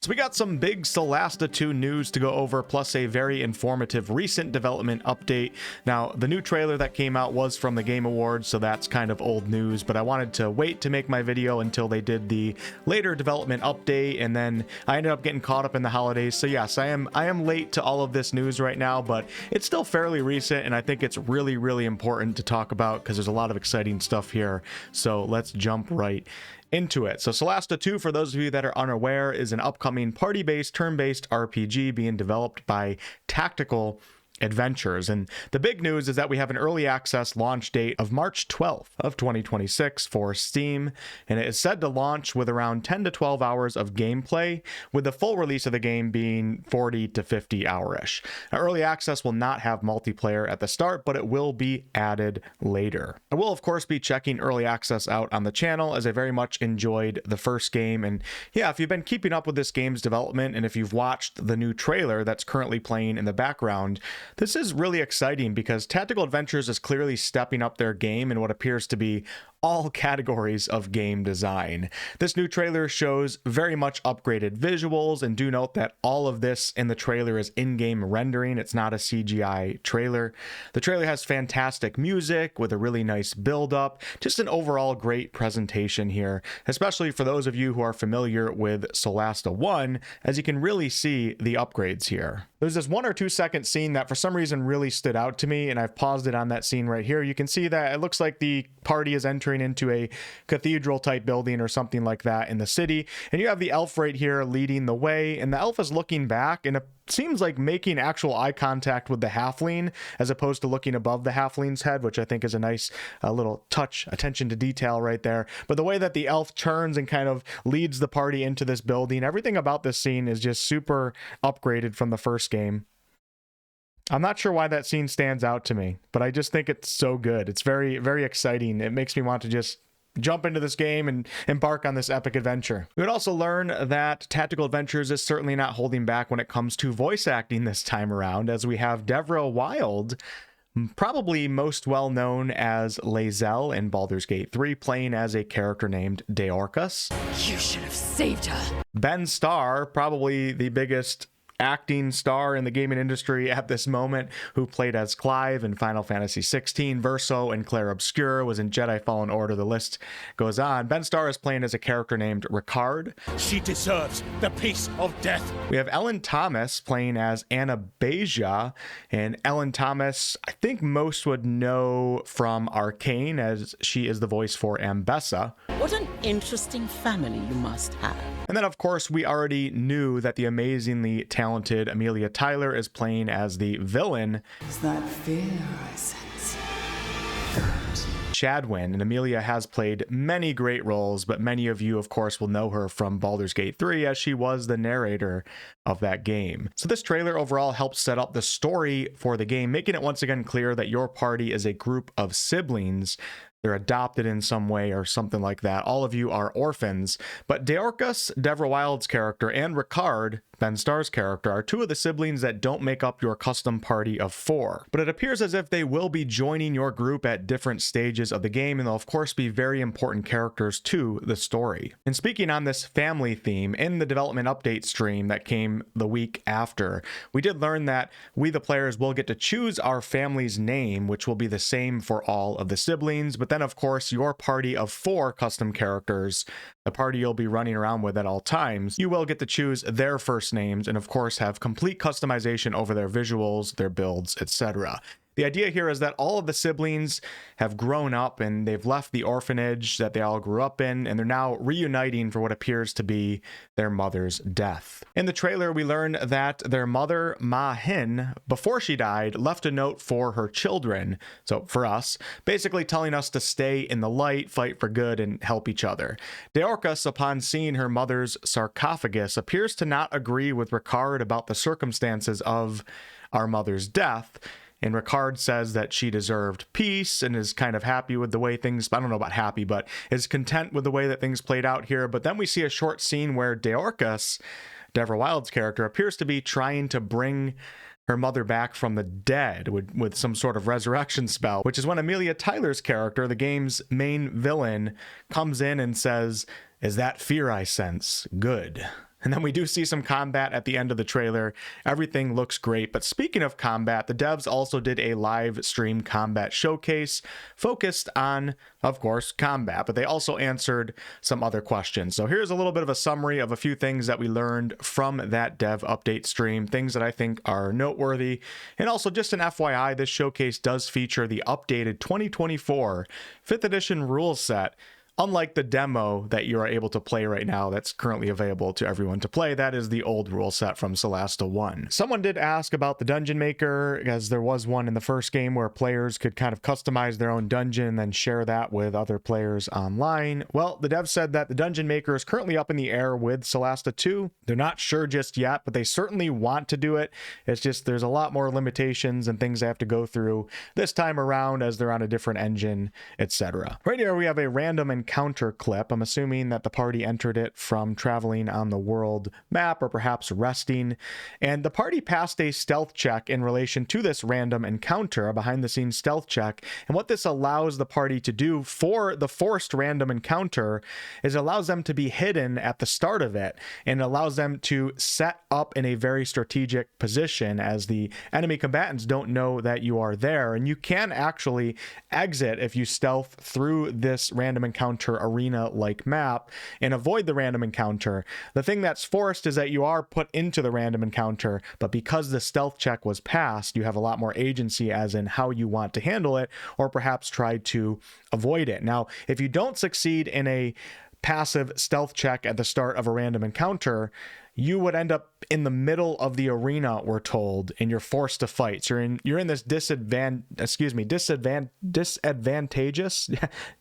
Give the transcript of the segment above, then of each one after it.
So we got some big Solasta II news to go over, plus a very informative recent development update. Now, the new trailer that came out was from the Game Awards, so that's kind of old news, but I wanted to wait to make my video until they did the later development update, and then I ended up getting caught up in the holidays. So yes, I am late to all of this news right now, but it's still fairly recent, and I think it's really, really important to talk about because there's a lot of exciting stuff here. So let's jump right into it. So Solasta II, for those of you that are unaware, is an upcoming party-based, turn-based RPG being developed by Tactical Adventures. And the big news is that we have an early access launch date of March 12th of 2026 for Steam, and it is said to launch with around 10 to 12 hours of gameplay, with the full release of the game being 40 to 50 hour-ish. Now, early access will not have multiplayer at the start, but it will be added later. I will, of course, be checking early access out on the channel, as I very much enjoyed the first game. And yeah, if you've been keeping up with this game's development, and if you've watched the new trailer that's currently playing in the background, this is really exciting because Tactical Adventures is clearly stepping up their game in what appears to be all categories of game design. This new trailer shows very much upgraded visuals, and do note that all of this in the trailer is in-game rendering. It's not a CGI trailer. The trailer has fantastic music with a really nice build-up, just an overall great presentation here, especially for those of you who are familiar with Solasta I, as you can really see the upgrades here. There's this 1 or 2 second scene that for some reason really stood out to me, and I've paused it on that scene right here. You can see that it looks like the party is entering into a cathedral type building or something like that in the city, and you have the elf right here leading the way, and the elf is looking back, and it seems like making actual eye contact with the halfling as opposed to looking above the halfling's head, which I think is a nice little touch, attention to detail right there. But the way that the elf turns and kind of leads the party into this building, everything about this scene is just super upgraded from the first game. I'm not sure why that scene stands out to me, but I just think it's so good. It's very, very exciting. It makes me want to just jump into this game and embark on this epic adventure. We would also learn that Tactical Adventures is certainly not holding back when it comes to voice acting this time around, as we have Deborah Wild, probably most well known as Lae'zel in Baldur's Gate 3, playing as a character named Deorcus. You should have saved her. Ben Starr, probably the biggest acting star in the gaming industry at this moment, who played as Clive in Final Fantasy XVI, Verso and Claire Obscure, was in Jedi Fallen Order. The list goes on. Ben Starr is playing as a character named Ricard. She deserves the peace of death. We have Ellen Thomas playing as Anabasia, and Ellen Thomas, I think most would know from Arcane, as she is the voice for Ambessa. What an interesting family you must have. And then, of course, we already knew that the amazingly talented Amelia Tyler is playing as the villain. Is that fear I sense? Shadwin, and Amelia has played many great roles, but many of you, of course, will know her from Baldur's Gate 3, as she was the narrator of that game. So this trailer overall helps set up the story for the game, making it once again clear that your party is a group of siblings. They're adopted in some way or something like that. All of you are orphans, but Deorcus, Deborah Wild's character, and Ricard, Ben Starr's character, are two of the siblings that don't make up your custom party of 4. But it appears as if they will be joining your group at different stages of the game, and they'll of course be very important characters to the story. And speaking on this family theme, in the development update stream that came the week after, we did learn that we, the players, will get to choose our family's name, which will be the same for all of the siblings. But then, of course, your party of 4 custom characters, the party you'll be running around with at all times, you will get to choose their first names and, of course, have complete customization over their visuals, their builds, etc. The idea here is that all of the siblings have grown up and they've left the orphanage that they all grew up in, and they're now reuniting for what appears to be their mother's death. In the trailer, we learn that their mother, Ma Hin, before she died, left a note for her children, so for us, basically telling us to stay in the light, fight for good, and help each other. Deorcus, upon seeing her mother's sarcophagus, appears to not agree with Ricard about the circumstances of our mother's death, and Ricard says that she deserved peace and is kind of happy with the way things, I don't know about happy, but is content with the way that things played out here. But then we see a short scene where Deorcus, Deborah Wild's character, appears to be trying to bring her mother back from the dead with some sort of resurrection spell, which is when Amelia Tyler's character, the game's main villain, comes in and says, "Is that fear I sense? Good." And then we do see some combat at the end of the trailer. Everything looks great. But speaking of combat, the devs also did a live stream combat showcase focused on, of course, combat, but they also answered some other questions. So here's a little bit of a summary of a few things that we learned from that dev update stream, things that I think are noteworthy. And also just an FYI, this showcase does feature the updated 2024 5th edition rule set. Unlike the demo that you are able to play right now that's currently available to everyone to play, that is the old rule set from Solasta II. Someone did ask about the dungeon maker, as there was one in the first game where players could kind of customize their own dungeon and then share that with other players online. Well, the dev said that the dungeon maker is currently up in the air with Solasta II. They're not sure just yet, but they certainly want to do it. It's just there's a lot more limitations and things they have to go through this time around as they're on a different engine, etc. Right here we have a random encounter clip. I'm assuming that the party entered it from traveling on the world map or perhaps resting. And the party passed a stealth check in relation to this random encounter, a behind the scenes stealth check. And what this allows the party to do for the forced random encounter is it allows them to be hidden at the start of it, and it allows them to set up in a very strategic position as the enemy combatants don't know that you are there. And you can actually exit if you stealth through this random encounter arena like map and avoid the random encounter. The thing that's forced is that you are put into the random encounter, but because the stealth check was passed, you have a lot more agency as in how you want to handle it or perhaps try to avoid it. Now, if you don't succeed in a passive stealth check at the start of a random encounter, you would end up in the middle of the arena, we're told, and you're forced to fight. So you're in this disadvantageous,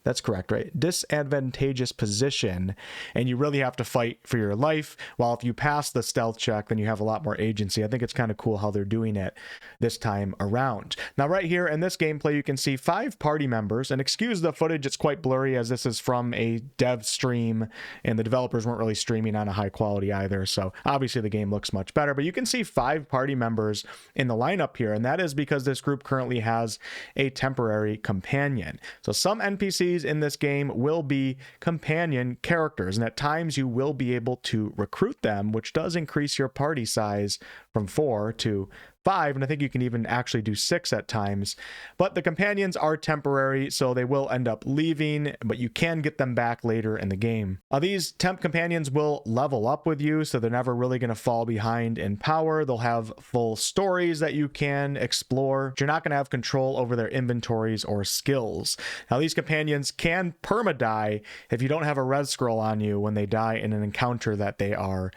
that's correct, right? Disadvantageous position, and you really have to fight for your life. While if you pass the stealth check, then you have a lot more agency. I think it's kind of cool how they're doing it this time around. Now, right here in this gameplay, you can see 5 party members, and excuse the footage, it's quite blurry as this is from a dev stream, and the developers weren't really streaming on a high quality either. So obviously the game looks much better, but you can see 5 party members in the lineup here, and that is because this group currently has a temporary companion. So some NPCs in this game will be companion characters, and at times you will be able to recruit them, which does increase your party size from 4 to 5, and I think you can even actually do 6 at times. But the companions are temporary, so they will end up leaving, but you can get them back later in the game. These temp companions will level up with you, so they're never really going to fall behind in power. They'll have full stories that you can explore. You're not going to have control over their inventories or skills. Now, these companions can perma-die if you don't have a res scroll on you when they die in an encounter that they are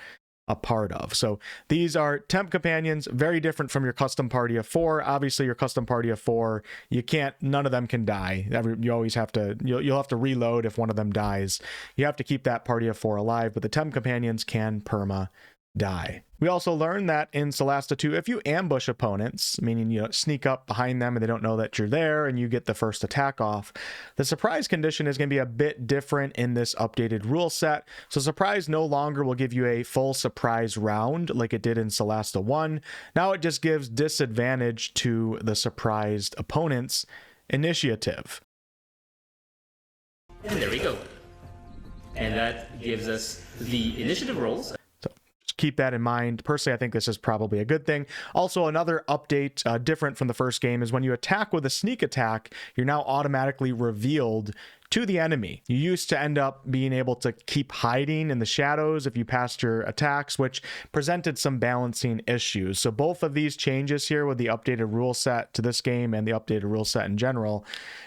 a part of. So these are temp companions, very different from your custom party of 4. Obviously your custom party of 4, none of them can die. You always have to, you'll have to reload if one of them dies. You have to keep that party of 4 alive, but the temp companions can perma die. We also learned that in Solasta II, if you ambush opponents, meaning sneak up behind them and they don't know that you're there and you get the first attack off, the surprise condition is going to be a bit different in this updated rule set. So surprise no longer will give you a full surprise round like it did in Solasta I. Now it just gives disadvantage to the surprised opponent's initiative. And there we go. And that gives us the initiative rolls. Keep that in mind. Personally, I think this is probably a good thing. Also, another update different from the first game is when you attack with a sneak attack, you're now automatically revealed to the enemy. You used to end up being able to keep hiding in the shadows if you passed your attacks, which presented some balancing issues. So both of these changes here with the updated rule set to this game and the updated rule set in general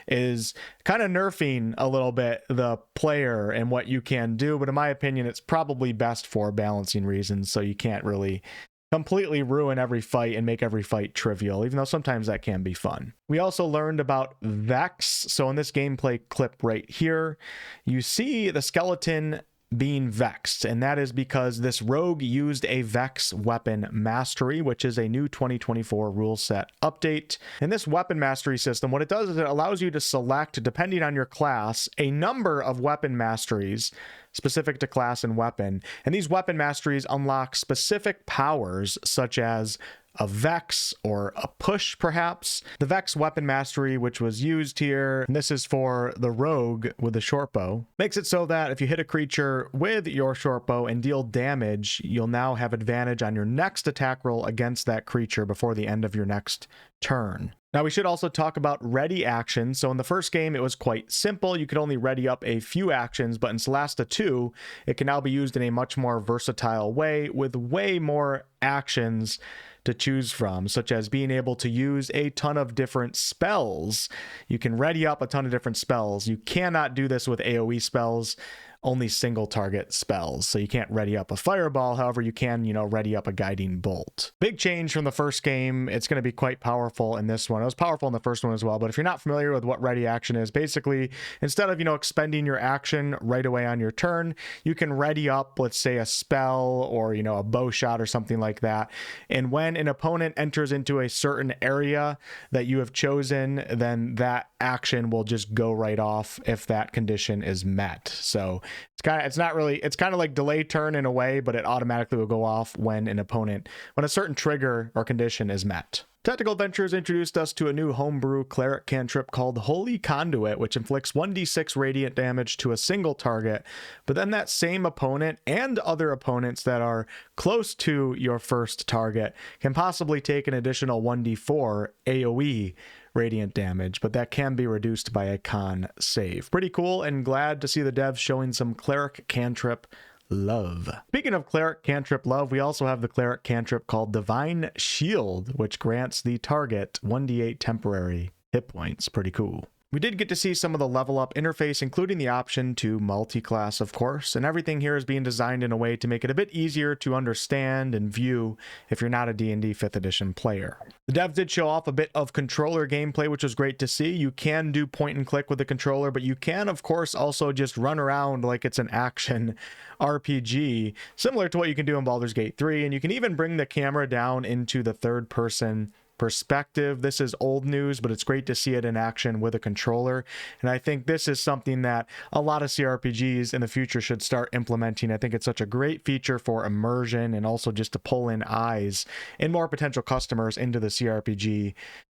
is kind of nerfing a little bit the player and what you can do. But in my opinion, it's probably best for balancing reasons. So you can't really completely ruin every fight and make every fight trivial, even though sometimes that can be fun. We also learned about Vex. So in this gameplay clip right here, you see the skeleton being vexed, and that is because this rogue used a Vex weapon mastery, which is a new 2024 rule set update. And this weapon mastery system, what it does is it allows you to select, depending on your class, a number of weapon masteries specific to class and weapon. And these weapon masteries unlock specific powers such as a Vex or a push perhaps. The Vex weapon mastery, which was used here, and this is for the rogue with the short bow, makes it so that if you hit a creature with your short bow and deal damage, you'll now have advantage on your next attack roll against that creature before the end of your next turn. Now we should also talk about ready actions. So in the first game, it was quite simple. You could only ready up a few actions, but in Solasta II, it can now be used in a much more versatile way with way more actions to choose from, such as being able to use a ton of different spells. You can ready up a ton of different spells. You cannot do this with AoE spells, only single target spells. So you can't ready up a fireball. However, you can, ready up a guiding bolt. Big change from the first game. It's going to be quite powerful in this one. It was powerful in the first one as well, but if you're not familiar with what ready action is, basically, instead of, expending your action right away on your turn, you can ready up, let's say, a spell or, a bow shot or something like that. And when an opponent enters into a certain area that you have chosen, then that action will just go right off if that condition is met. So it's kind of like delay turn in a way, but it automatically will go off when a certain trigger or condition is met. Tactical Adventures introduced us to a new homebrew cleric cantrip called Holy Conduit, which inflicts 1d6 radiant damage to a single target, but then that same opponent and other opponents that are close to your first target can possibly take an additional 1d4 AoE radiant damage, but that can be reduced by a con save. Pretty cool, and glad to see the devs showing some cleric cantrip love. Speaking of cleric cantrip love, we also have the cleric cantrip called Divine Shield, which grants the target 1d8 temporary hit points. Pretty cool. We did get to see some of the level up interface, including the option to multi-class, of course, and everything here is being designed in a way to make it a bit easier to understand and view if you're not a D&D 5th edition player. The devs did show off a bit of controller gameplay, which was great to see. You can do point and click with the controller, but you can, of course, also just run around like it's an action RPG, similar to what you can do in Baldur's Gate 3, and you can even bring the camera down into the third person perspective. This is old news, but it's great to see it in action with a controller. And I think this is something that a lot of CRPGs in the future should start implementing. I think it's such a great feature for immersion and also just to pull in eyes and more potential customers into the CRPG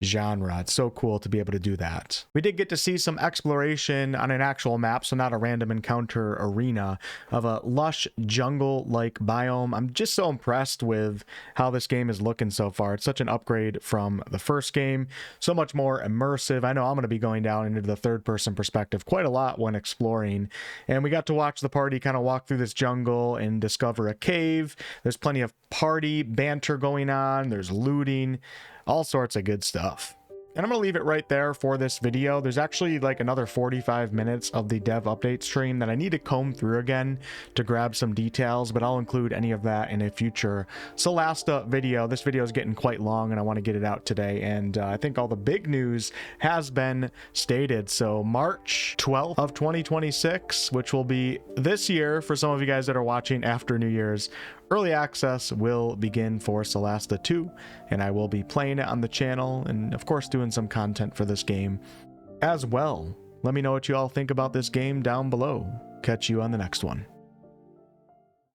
genre. It's so cool to be able to do that. We did get to see some exploration on an actual map, so not a random encounter arena, of a lush jungle-like biome. I'm just so impressed with how this game is looking so far. It's such an upgrade from the first game, so much more immersive. I know I'm going to be going down into the third-person perspective quite a lot when exploring, and we got to watch the party kind of walk through this jungle and discover a cave. There's plenty of party banter going on. There's looting, all sorts of good stuff. And I'm going to leave it right there for this video. There's actually like another 45 minutes of the dev update stream that I need to comb through again to grab some details, but I'll include any of that in a future Solasta video. This video is getting quite long and I want to get it out today. And I think all the big news has been stated. So March 12th of 2026, which will be this year for some of you guys that are watching after New Year's, early access will begin for Solasta II, and I will be playing it on the channel and of course doing some content for this game as well. Let me know what you all think about this game down below. Catch you on the next one.